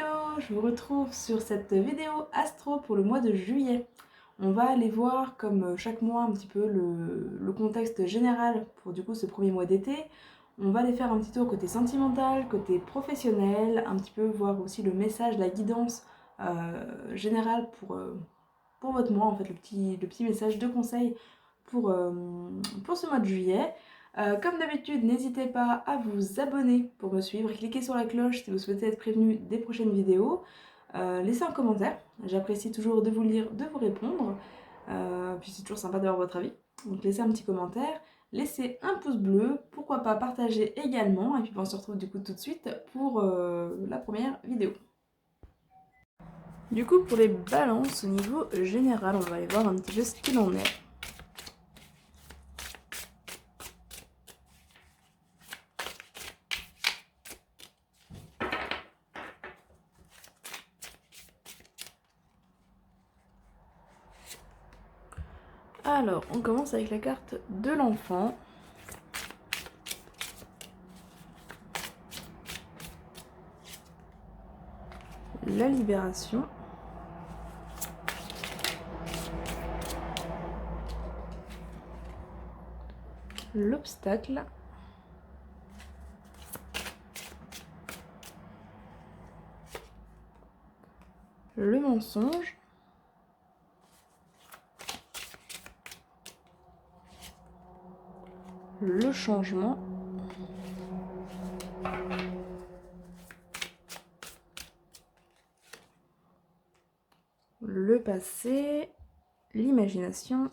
Hello, je vous retrouve sur cette vidéo astro pour le mois de juillet. On va aller voir comme chaque mois un petit peu le contexte général pour du coup ce premier mois d'été. On va aller faire un petit tour côté sentimental, côté professionnel, un petit peu voir aussi le message, la guidance générale pour votre mois, en fait le petit message de conseil pour ce mois de juillet. Comme d'habitude, n'hésitez pas à vous abonner pour me suivre, cliquez sur la cloche si vous souhaitez être prévenu des prochaines vidéos. Laissez un commentaire, j'apprécie toujours de vous lire, de vous répondre. Puis c'est toujours sympa d'avoir votre avis. Donc laissez un petit commentaire, laissez un pouce bleu, pourquoi pas partager également. Et puis on se retrouve du coup tout de suite pour la première vidéo. Du coup pour les balances au niveau général, on va aller voir un petit peu ce qu'il en est. Alors, on commence avec la carte de l'enfant. La libération. L'obstacle. Le mensonge. Le changement. Le passé. L'imagination.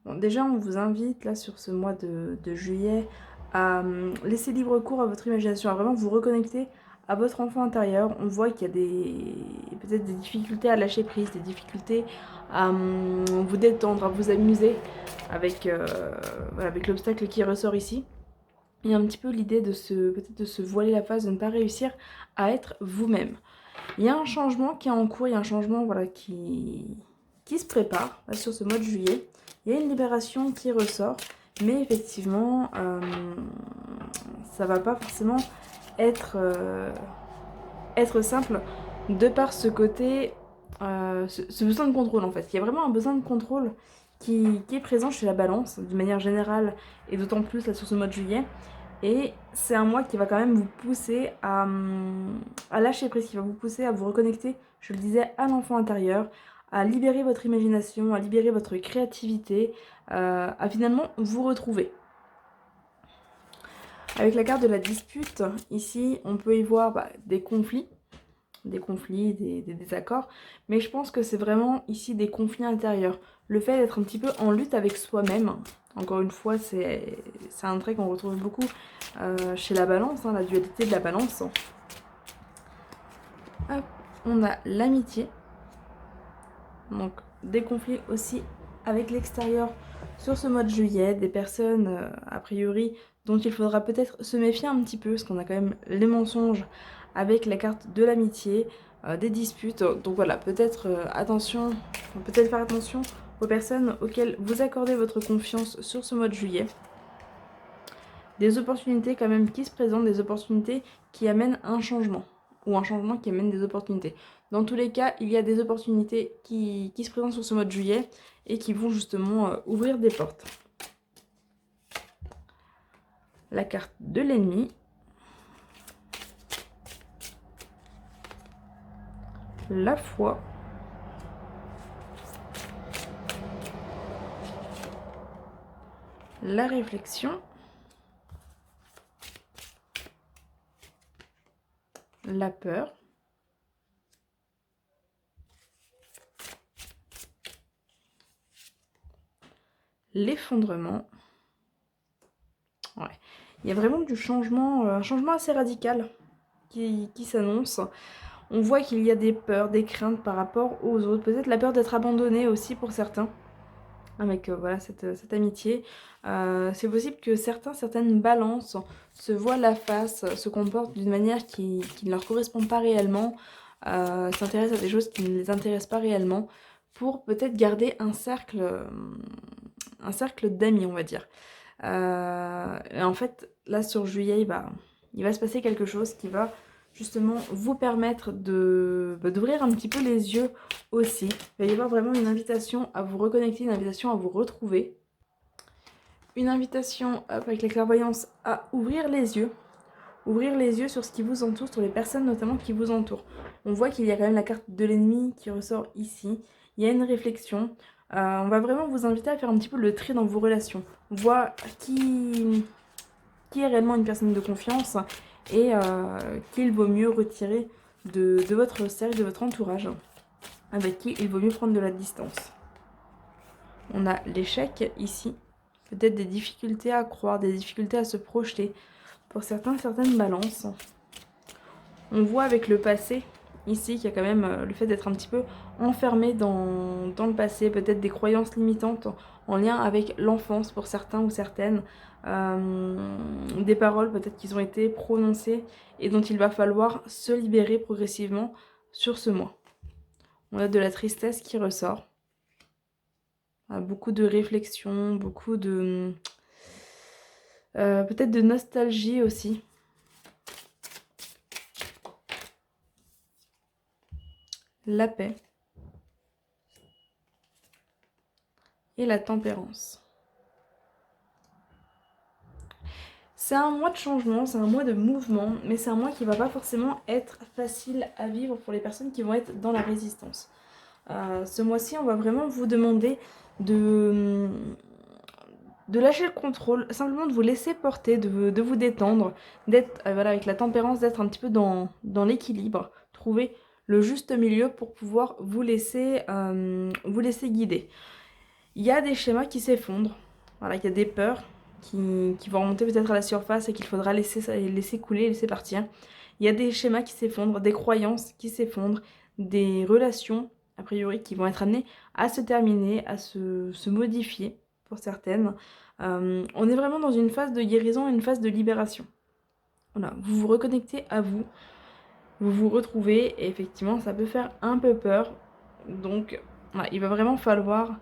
Bon, déjà, on vous invite là sur ce mois de juillet à laisser libre cours à votre imagination, à vraiment vous reconnecter à votre enfant intérieur. On voit qu'il y a peut-être des difficultés à lâcher prise, des difficultés à vous détendre, à vous amuser avec, avec l'obstacle qui ressort ici. Il y a un petit peu l'idée de peut-être de se voiler la face, de ne pas réussir à être vous-même. Il y a un changement qui est en cours, il y a un changement voilà, qui se prépare là, sur ce mois de juillet. Il y a une libération qui ressort, mais effectivement, ça va pas forcément être simple de par ce côté, ce besoin de contrôle en fait. Il y a vraiment un besoin de contrôle qui est présent chez la balance, d'une manière générale, et d'autant plus là sur ce mois de juillet. Et c'est un mois qui va quand même vous pousser à lâcher prise, qui va vous pousser à vous reconnecter, je le disais, à l'enfant intérieur, à libérer votre imagination, à libérer votre créativité, à finalement vous retrouver. Avec la carte de la dispute, ici, on peut y voir des conflits, des désaccords, mais je pense que c'est vraiment ici des conflits intérieurs. Le fait d'être un petit peu en lutte avec soi-même, encore une fois, c'est un trait qu'on retrouve beaucoup chez la balance, hein, la dualité de la balance. Hop, on a l'amitié, donc des conflits aussi avec l'extérieur sur ce mois de juillet, des personnes a priori dont il faudra peut-être se méfier un petit peu, parce qu'on a quand même les mensonges avec la carte de l'amitié, des disputes, donc voilà, peut-être attention, peut-être faire attention aux personnes auxquelles vous accordez votre confiance sur ce mois de juillet. Des opportunités quand même qui se présentent, des opportunités qui amènent un changement, ou un changement qui amène des opportunités. Dans tous les cas, il y a des opportunités qui se présentent sur ce mois de juillet et qui vont justement ouvrir des portes. La carte de l'ennemi. La foi. La réflexion. La peur. L'effondrement. Ouais. Il y a vraiment du changement, un changement assez radical qui s'annonce. On voit qu'il y a des peurs, des craintes par rapport aux autres. Peut-être la peur d'être abandonné aussi pour certains. Avec voilà, cette amitié. C'est possible que certaines balances se voient la face, se comportent d'une manière qui ne leur correspond pas réellement, s'intéressent à des choses qui ne les intéressent pas réellement, pour peut-être garder un cercle d'amis, on va dire. Et en fait, là sur juillet, il va se passer quelque chose qui va justement vous permettre d'ouvrir un petit peu les yeux aussi. Il va y avoir vraiment une invitation à vous reconnecter, une invitation à vous retrouver. Une invitation avec la clairvoyance à ouvrir les yeux. Ouvrir les yeux sur ce qui vous entoure, sur les personnes notamment qui vous entourent. On voit qu'il y a quand même la carte de l'ennemi qui ressort ici. Il y a une réflexion. On va vraiment vous inviter à faire un petit peu le tri dans vos relations. Voir qui est réellement une personne de confiance et qu'il vaut mieux retirer de votre cercle, de votre entourage, avec qui il vaut mieux prendre de la distance. On a l'échec ici, peut-être des difficultés à croire, des difficultés à se projeter, pour certains, certaines balances. On voit avec le passé, ici, qu'il y a quand même le fait d'être un petit peu enfermé dans le passé, peut-être des croyances limitantes en lien avec l'enfance pour certains ou certaines, des paroles peut-être qui ont été prononcées et dont il va falloir se libérer progressivement sur ce mois. On a de la tristesse qui ressort, beaucoup de réflexion, beaucoup de... peut-être de nostalgie aussi. La paix et la tempérance. C'est un mois de changement, c'est un mois de mouvement, mais c'est un mois qui va pas forcément être facile à vivre pour les personnes qui vont être dans la résistance. Ce mois-ci, on va vraiment vous demander de lâcher le contrôle, simplement de vous laisser porter, de vous détendre, d'être voilà, avec la tempérance, d'être un petit peu dans l'équilibre, trouver le juste milieu pour pouvoir vous laisser guider. Il y a des schémas qui s'effondrent, voilà, il y a des peurs qui vont remonter peut-être à la surface et qu'il faudra laisser couler, laisser partir. Il y a des schémas qui s'effondrent, des croyances qui s'effondrent, des relations, a priori, qui vont être amenées à se terminer, à se modifier pour certaines. On est vraiment dans une phase de guérison et une phase de libération. Voilà, vous vous reconnectez à vous, vous vous retrouvez et effectivement ça peut faire un peu peur. Donc voilà, il va vraiment falloir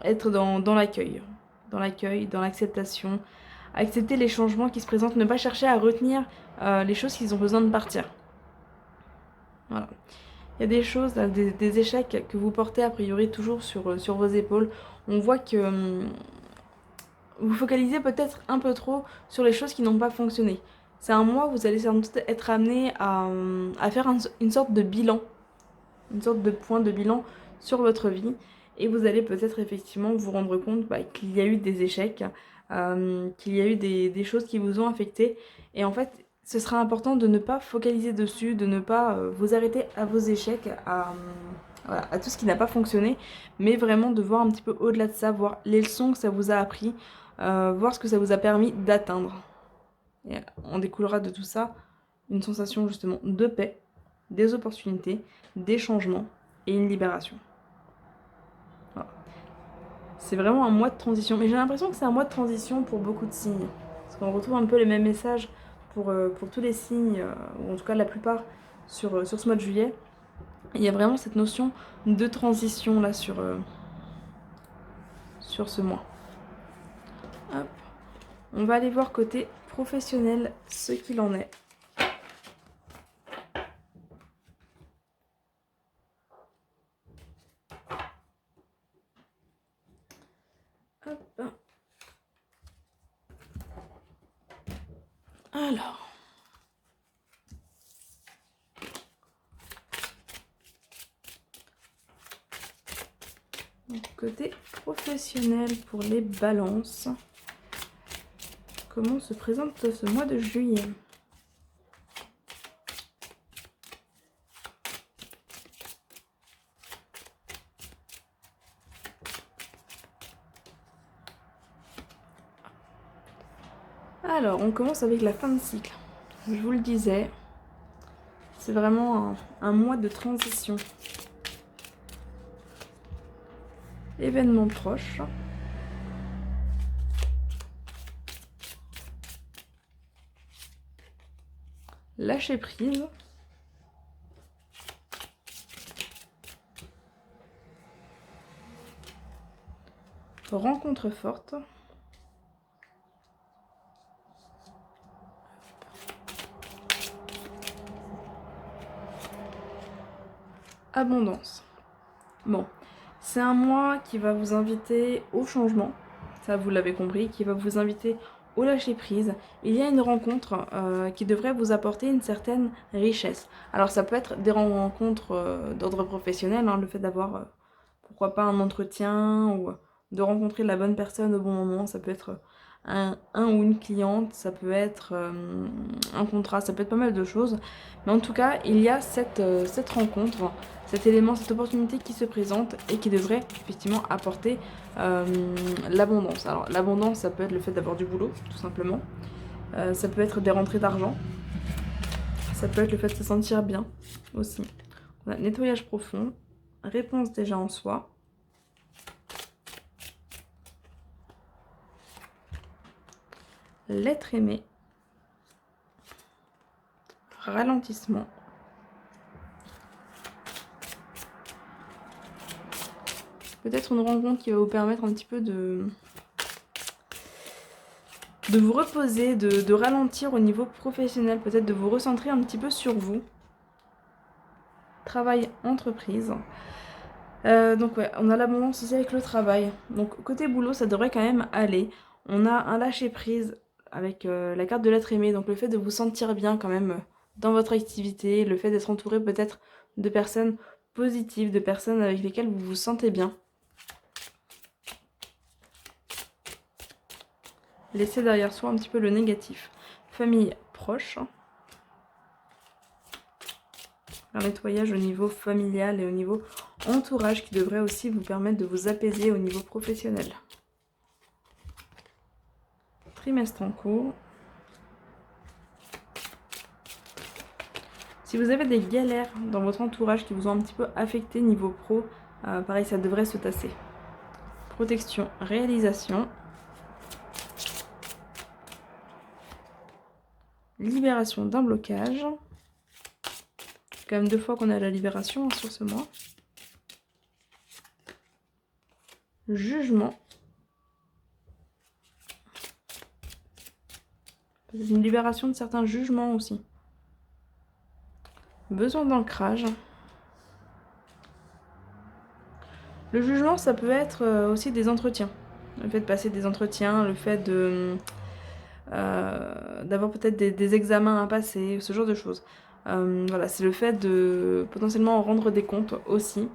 être dans l'accueil, dans l'acceptation, accepter les changements qui se présentent, ne pas chercher à retenir les choses qui ont besoin de partir. Voilà. Il y a des choses, des échecs que vous portez a priori toujours sur vos épaules. On voit que vous focalisez peut-être un peu trop sur les choses qui n'ont pas fonctionné. C'est un mois où vous allez sans doute être amené à faire une sorte de bilan, une sorte de point de bilan sur votre vie. Et vous allez peut-être effectivement vous rendre compte qu'il y a eu des échecs, qu'il y a eu des choses qui vous ont affecté. Et en fait, ce sera important de ne pas focaliser dessus, de ne pas vous arrêter à vos échecs, voilà, à tout ce qui n'a pas fonctionné, mais vraiment de voir un petit peu au-delà de ça, voir les leçons que ça vous a appris, voir ce que ça vous a permis d'atteindre. Et on découlera de tout ça une sensation justement de paix, des opportunités, des changements et une libération. Voilà. C'est vraiment un mois de transition, mais j'ai l'impression que c'est un mois de transition pour beaucoup de signes. Parce qu'on retrouve un peu les mêmes messages pour tous les signes, ou en tout cas la plupart sur ce mois de juillet. Il y a vraiment cette notion de transition là sur ce mois. Hop. On va aller voir côté professionnel ce qu'il en est. Hop. Alors. Donc, côté professionnel pour les balances. Comment se présente ce mois de juillet ? Alors, on commence avec la fin de cycle. Je vous le disais, c'est vraiment un mois de transition. Événement proche. Lâcher prise. Rencontre forte. Abondance. Bon, c'est un mois qui va vous inviter au changement, ça vous l'avez compris, qui va vous inviter au lâcher prise. Il y a une rencontre qui devrait vous apporter une certaine richesse. Alors ça peut être des rencontres d'ordre professionnel, hein, le fait d'avoir pourquoi pas un entretien ou de rencontrer la bonne personne au bon moment, ça peut être un ou une cliente, ça peut être un contrat, ça peut être pas mal de choses. Mais en tout cas, il y a cette rencontre, cet élément, cette opportunité qui se présente et qui devrait effectivement apporter l'abondance. Alors l'abondance, ça peut être le fait d'avoir du boulot, tout simplement. Ça peut être des rentrées d'argent. Ça peut être le fait de se sentir bien aussi. Voilà, nettoyage profond, réponse déjà en soi. L'être aimé, ralentissement, peut-être une rencontre qui va vous permettre un petit peu de vous reposer, de ralentir au niveau professionnel, peut-être de vous recentrer un petit peu sur vous. Travail, entreprise. Donc ouais, on a l'abondance aussi avec le travail. Donc côté boulot, ça devrait quand même aller. On a un lâcher prise avec la carte de l'être aimé, donc le fait de vous sentir bien quand même dans votre activité, le fait d'être entouré peut-être de personnes positives, de personnes avec lesquelles vous vous sentez bien. Laissez derrière soi un petit peu le négatif. Famille proche. Un nettoyage au niveau familial et au niveau entourage qui devrait aussi vous permettre de vous apaiser au niveau professionnel. Trimestre en cours. Si vous avez des galères dans votre entourage qui vous ont un petit peu affecté niveau pro, pareil, ça devrait se tasser. Protection, réalisation. Libération d'un blocage. C'est quand même 2 fois qu'on a la libération hein, sur ce mois. Jugement. Une libération de certains jugements aussi. Besoin d'ancrage. Le jugement, ça peut être aussi des entretiens. Le fait de passer des entretiens, le fait d'avoir peut-être des examens à passer, ce genre de choses. Voilà, c'est le fait de potentiellement rendre des comptes aussi,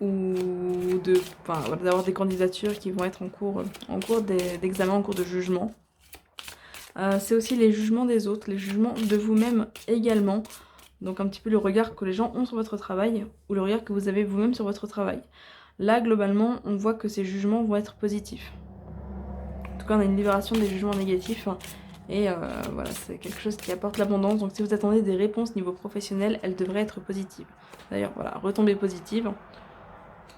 ou d'avoir des candidatures qui vont être en cours d'examen, en cours de jugement. C'est aussi les jugements des autres, les jugements de vous-même également. Donc un petit peu le regard que les gens ont sur votre travail, ou le regard que vous avez vous-même sur votre travail. Là, globalement, on voit que ces jugements vont être positifs. En tout cas, on a une libération des jugements négatifs. Et voilà, c'est quelque chose qui apporte l'abondance. Donc si vous attendez des réponses niveau professionnel, elles devraient être positives. D'ailleurs, voilà, retombées positives.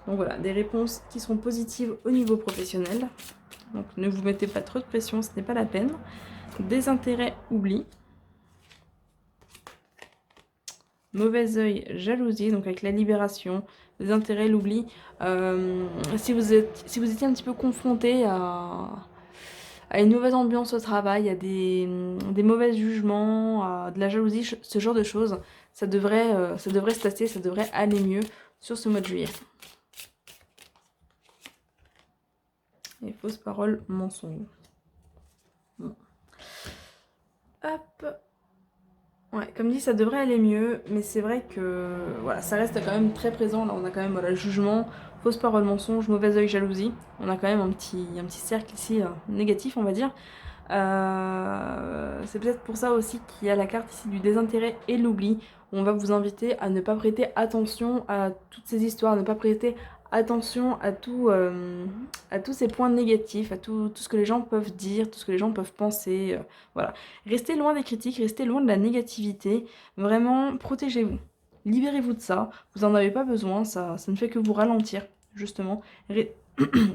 Donc voilà, des réponses qui seront positives au niveau professionnel. Donc ne vous mettez pas trop de pression, ce n'est pas la peine. Désintérêt, oubli. Mauvais œil, jalousie, donc avec la libération, les intérêts, l'oubli. Si vous étiez un petit peu confronté à une mauvaise ambiance au travail, à des mauvais jugements, à de la jalousie, ce genre de choses, ça devrait se tasser, ça devrait aller mieux sur ce mois de juillet. Et fausses paroles, mensonges. Bon. Hop. Ouais, comme dit, ça devrait aller mieux, mais c'est vrai que voilà, ça reste quand même très présent. Là, on a quand même voilà, jugement, fausse parole, mensonge, mauvais œil, jalousie. On a quand même un petit cercle ici négatif, on va dire. C'est peut-être pour ça aussi qu'il y a la carte ici du désintérêt et l'oubli. On va vous inviter à ne pas prêter attention à toutes ces histoires, à ne pas prêter attention à tous ces points négatifs, à tout ce que les gens peuvent dire, tout ce que les gens peuvent penser. Voilà. Restez loin des critiques, restez loin de la négativité. Vraiment, protégez-vous. Libérez-vous de ça. Vous n'en avez pas besoin, ça ne fait que vous ralentir, justement.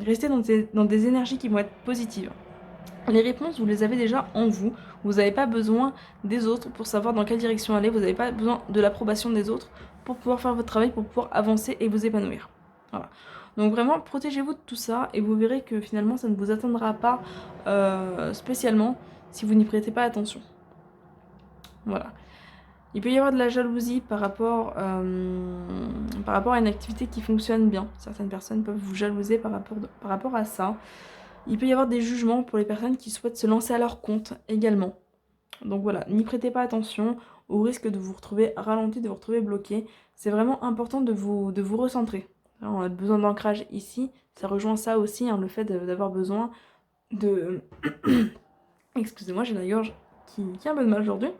Restez dans des énergies qui vont être positives. Les réponses, vous les avez déjà en vous. Vous n'avez pas besoin des autres pour savoir dans quelle direction aller. Vous n'avez pas besoin de l'approbation des autres pour pouvoir faire votre travail, pour pouvoir avancer et vous épanouir. Voilà. Donc vraiment, protégez-vous de tout ça et vous verrez que finalement, ça ne vous atteindra pas spécialement si vous n'y prêtez pas attention. Voilà. Il peut y avoir de la jalousie par rapport à une activité qui fonctionne bien. Certaines personnes peuvent vous jalouser par rapport à ça. Il peut y avoir des jugements pour les personnes qui souhaitent se lancer à leur compte également. Donc voilà, n'y prêtez pas attention au risque de vous retrouver ralenti, de vous retrouver bloqué. C'est vraiment important de vous recentrer. Alors, on a besoin d'ancrage ici, ça rejoint ça aussi, hein, le fait d'avoir besoin de... Excusez-moi, j'ai la gorge qui a un peu de mal aujourd'hui.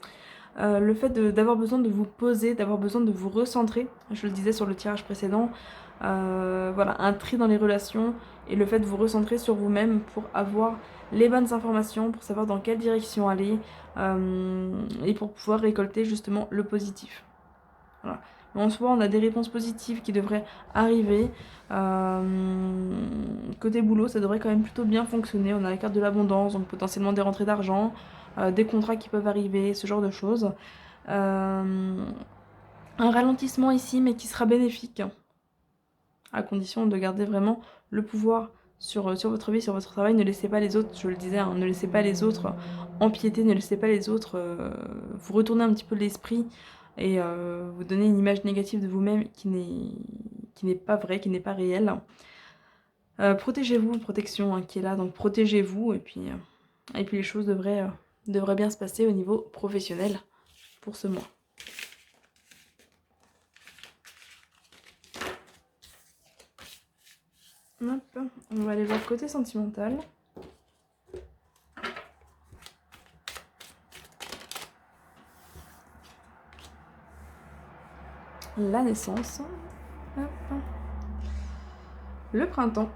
Le fait d'avoir besoin de vous poser, d'avoir besoin de vous recentrer, je le disais sur le tirage précédent, voilà, un tri dans les relations et le fait de vous recentrer sur vous-même pour avoir les bonnes informations, pour savoir dans quelle direction aller et pour pouvoir récolter justement le positif. Voilà. En soi, on a des réponses positives qui devraient arriver. Côté boulot, ça devrait quand même plutôt bien fonctionner. On a la carte de l'abondance, donc potentiellement des rentrées d'argent, des contrats qui peuvent arriver, ce genre de choses. Un ralentissement ici, mais qui sera bénéfique, à condition de garder vraiment le pouvoir sur votre vie, sur votre travail. Ne laissez pas les autres, je le disais, hein, ne laissez pas les autres empiéter, ne laissez pas les autres vous retourner un petit peu l'esprit et vous donner une image négative de vous-même qui n'est pas vraie, qui n'est pas réelle. Protégez-vous, protection hein, qui est là, donc protégez-vous et puis les choses devraient bien se passer au niveau professionnel pour ce mois. Hop, on va aller voir côté sentimental. La naissance. Hop. Le printemps.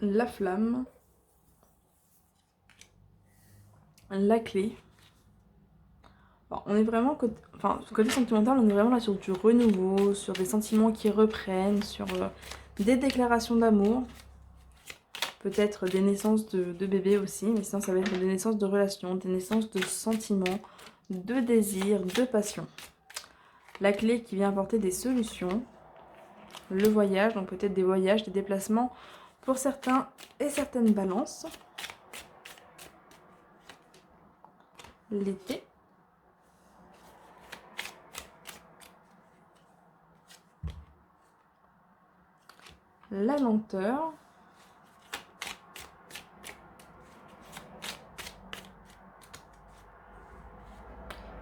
La flamme. La clé. Bon, on est vraiment côté sentimental, on est vraiment là sur du renouveau, sur des sentiments qui reprennent, sur des déclarations d'amour. Peut-être des naissances de bébés aussi, mais sinon ça va être des naissances de relations, des naissances de sentiments, de désirs, de passion. La clé qui vient apporter des solutions. Le voyage, donc peut-être des voyages, des déplacements pour certains et certaines balances. L'été. La lenteur.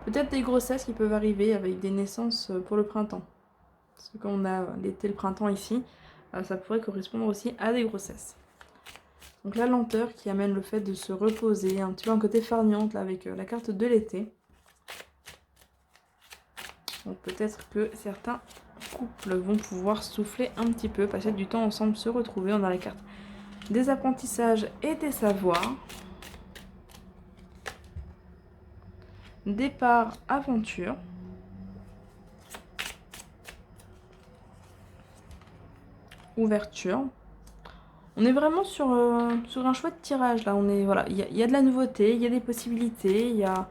Peut-être des grossesses qui peuvent arriver avec des naissances pour le printemps. Parce que quand on a l'été, le printemps ici, ça pourrait correspondre aussi à des grossesses. Donc la lenteur qui amène le fait de se reposer, un petit peu un côté farniente là avec la carte de l'été. Donc peut-être que certains couples vont pouvoir souffler un petit peu, passer du temps ensemble, se retrouver. On a la carte des apprentissages et des savoirs. Départ, aventure. Ouverture. On est vraiment sur un chouette tirage là. On est, voilà, il y a de la nouveauté, il y a des possibilités, il y a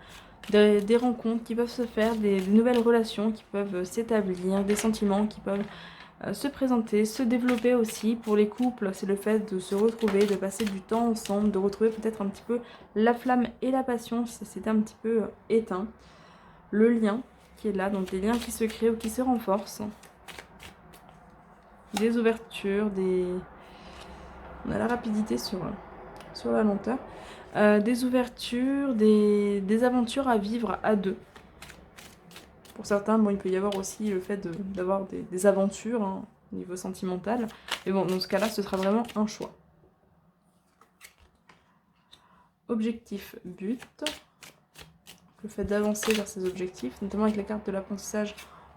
des rencontres qui peuvent se faire, des nouvelles relations qui peuvent s'établir, des sentiments qui peuvent se présenter, se développer aussi. Pour les couples, c'est le fait de se retrouver, de passer du temps ensemble, de retrouver peut-être un petit peu la flamme et la passion si c'était un petit peu éteint. Le lien qui est là, donc des liens qui se créent ou qui se renforcent. Des ouvertures, on a la rapidité sur la lenteur. Des ouvertures, des aventures à vivre à deux. Pour certains, bon, il peut y avoir aussi le fait d'avoir des aventures hein, au niveau sentimental. Mais bon, dans ce cas-là, ce sera vraiment un choix. Objectif, but. Le fait d'avancer vers ces objectifs, notamment avec la carte de l'apprentissage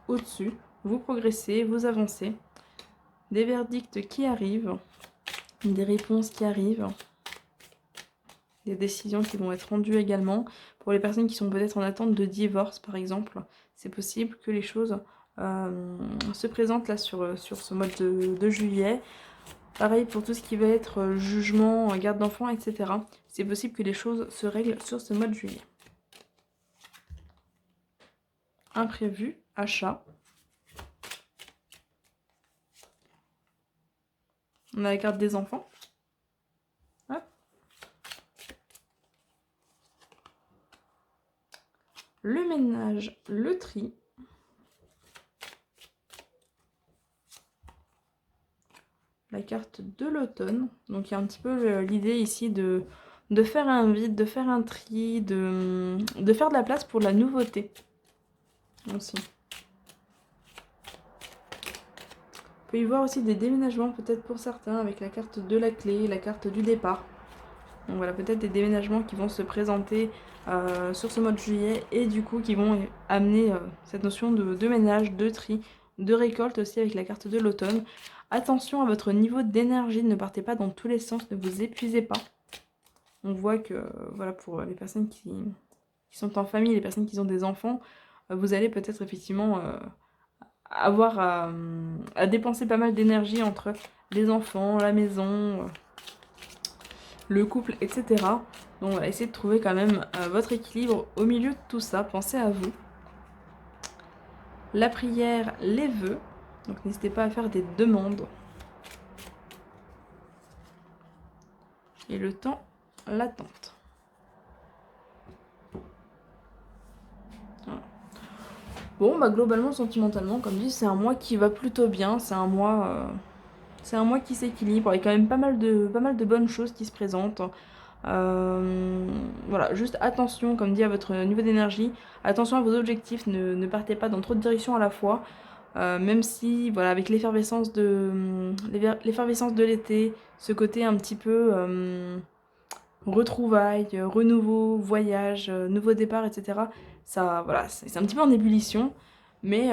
au-dessus. Vous progressez, vous avancez. Des verdicts qui arrivent. Des réponses qui arrivent. Des décisions qui vont être rendues également. Pour les personnes qui sont peut-être en attente de divorce, par exemple, c'est possible que les choses se présentent là sur ce mois de juillet. Pareil pour tout ce qui va être jugement, garde d'enfants, etc. C'est possible que les choses se règlent sur ce mois de juillet. Imprévu, achat. On a la carte des enfants. le ménage, le tri. La carte de l'automne. Donc il y a un petit peu l'idée ici de faire un vide, de faire un tri, de faire de la place pour de la nouveauté aussi. On peut y voir aussi des déménagements peut-être pour certains avec la carte de la clé, la carte du départ. Donc voilà, peut-être des déménagements qui vont se présenter sur ce mois de juillet et du coup qui vont amener cette notion de ménage, de tri, de récolte aussi avec la carte de l'automne. Attention à votre niveau d'énergie, ne partez pas dans tous les sens, ne vous épuisez pas. On voit que voilà, pour les personnes qui sont en famille, les personnes qui ont des enfants, vous allez peut-être effectivement avoir à dépenser pas mal d'énergie entre les enfants, la maison, le couple, etc. Donc on va essayer de trouver quand même votre équilibre au milieu de tout ça. Pensez à vous. La prière, les vœux. Donc n'hésitez pas à faire des demandes. Et le temps, l'attente. Voilà. Bon, bah globalement, sentimentalement, comme dit, c'est un mois qui va plutôt bien. C'est un mois qui s'équilibre. Il y a quand même pas mal de bonnes choses qui se présentent. Voilà, juste attention, comme dit, à votre niveau d'énergie. Attention à vos objectifs. Ne partez pas dans trop de directions à la fois. Même si, voilà, avec l'effervescence de l'été, ce côté un petit peu retrouvailles, renouveau, voyage, nouveau départ, etc. Ça, voilà, c'est un petit peu en ébullition, mais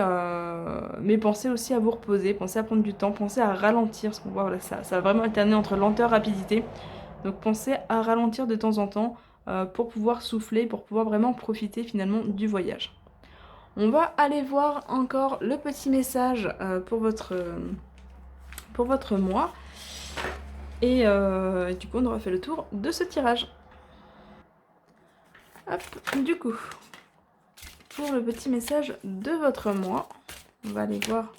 pensez aussi à vous reposer, pensez à prendre du temps, pensez à ralentir, parce qu'on voit, voilà, ça va vraiment alterner entre lenteur et rapidité. Donc pensez à ralentir de temps en temps pour pouvoir souffler, pour pouvoir vraiment profiter finalement du voyage. On va aller voir encore le petit message pour votre mois. Et du coup, on aura fait le tour de ce tirage. Hop, du coup, pour le petit message de votre mois, on va aller voir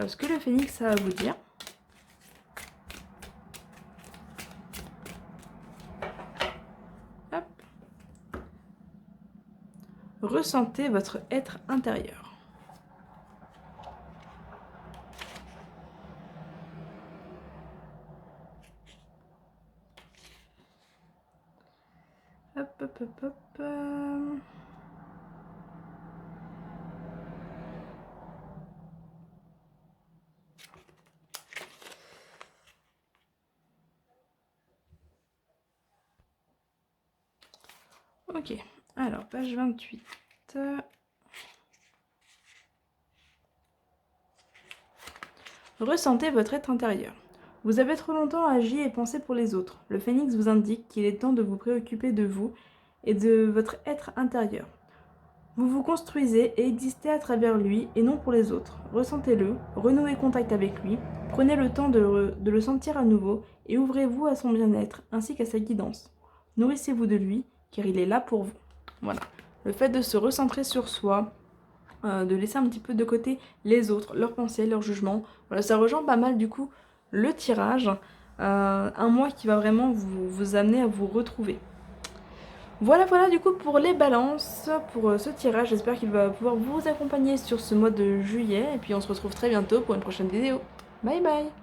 ce que le phénix a à vous dire. Hop. Ressentez votre être intérieur. Hop, hop, hop, hop. Ok, alors page 28. Ressentez votre être intérieur. Vous avez trop longtemps agi et pensé pour les autres. Le phénix vous indique qu'il est temps de vous préoccuper de vous et de votre être intérieur. Vous vous construisez et existez à travers lui et non pour les autres. Ressentez-le, renouez contact avec lui, prenez le temps de le sentir à nouveau et ouvrez-vous à son bien-être ainsi qu'à sa guidance. Nourrissez-vous de lui car il est là pour vous. Voilà. Le fait de se recentrer sur soi, de laisser un petit peu de côté les autres, leurs pensées, leurs jugements. Voilà, ça rejoint pas mal du coup le tirage. Un mois qui va vraiment vous amener à vous retrouver. Voilà du coup pour les balances, pour ce tirage. J'espère qu'il va pouvoir vous accompagner sur ce mois de juillet. Et puis on se retrouve très bientôt pour une prochaine vidéo. Bye bye!